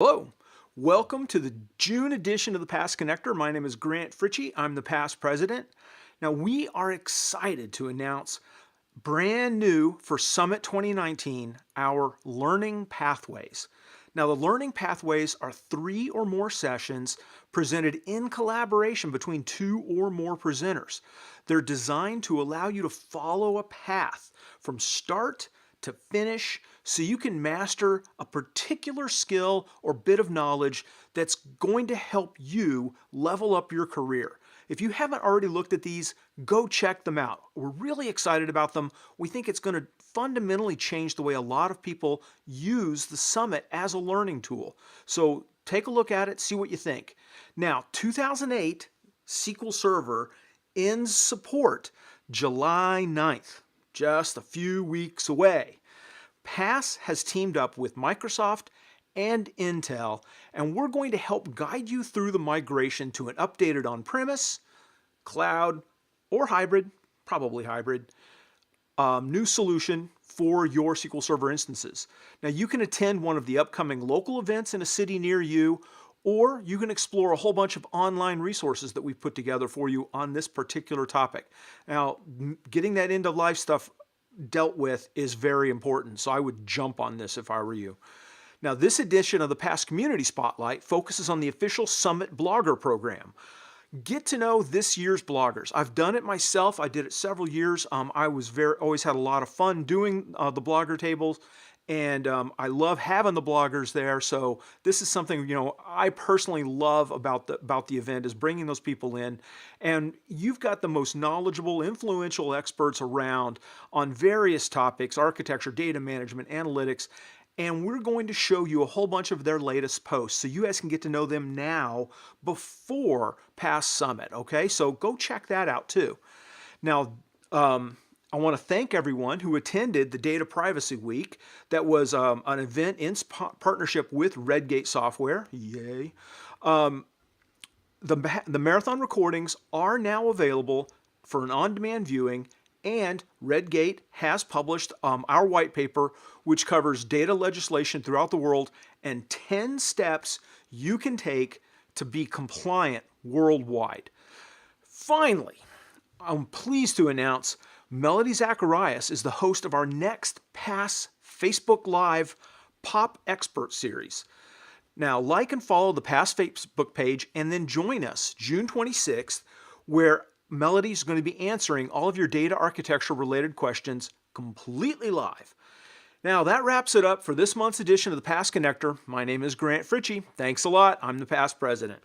Hello, welcome to the June edition of the Past Connector. My name is Grant Fritchey. I'm the past president. Now we are excited to announce brand new for Summit 2019, our Learning Pathways. Now the Learning Pathways are 3 or more sessions presented in collaboration between 2 or more presenters. They're designed to allow you to follow a path from start to finish so you can master a particular skill or bit of knowledge that's going to help you level up your career. If you haven't already looked at these, go check them out. We're really excited about them. We think it's going to fundamentally change the way a lot of people use the Summit as a learning tool. So take a look at it, see what you think. Now, 2008 SQL Server ends support July 9th. Just a few weeks away. PASS has teamed up with Microsoft and Intel, and we're going to help guide you through the migration to an updated on-premise, cloud, or hybrid, probably hybrid, new solution for your SQL Server instances. Now you can attend one of the upcoming local events in a city near you, or you can explore a whole bunch of online resources that we've put together for you on this particular topic. Now, getting that end of life stuff dealt with is very important, so I would jump on this if I were you. Now, this edition of the Past Community Spotlight focuses on the official Summit Blogger program. Get to know this year's bloggers. I've done it myself. I did it several years. I always had a lot of fun doing the blogger tables, and I love having the bloggers there. So this is something I personally love about the event, is bringing those people in, and you've got the most knowledgeable, influential experts around on various topics: architecture, data management, analytics. And we're going to show you a whole bunch of their latest posts so you guys can get to know them now before past Summit, okay? So go check that out too. Now, I want to thank everyone who attended the Data Privacy Week. That was an event in partnership with Redgate Software. Yay. The marathon recordings are now available for an on-demand viewing, and Redgate has published our white paper, which covers data legislation throughout the world and 10 steps you can take to be compliant worldwide. Finally, I'm pleased to announce Melody Zacharias is the host of our next PASS Facebook Live Pop Expert Series. Now, like and follow the PASS Facebook page, and then join us June 26th, where Melody is going to be answering all of your data architecture related questions completely live. Now that wraps it up for this month's edition of the Past Connector. My name is Grant Fritchey. Thanks a lot. I'm the past president.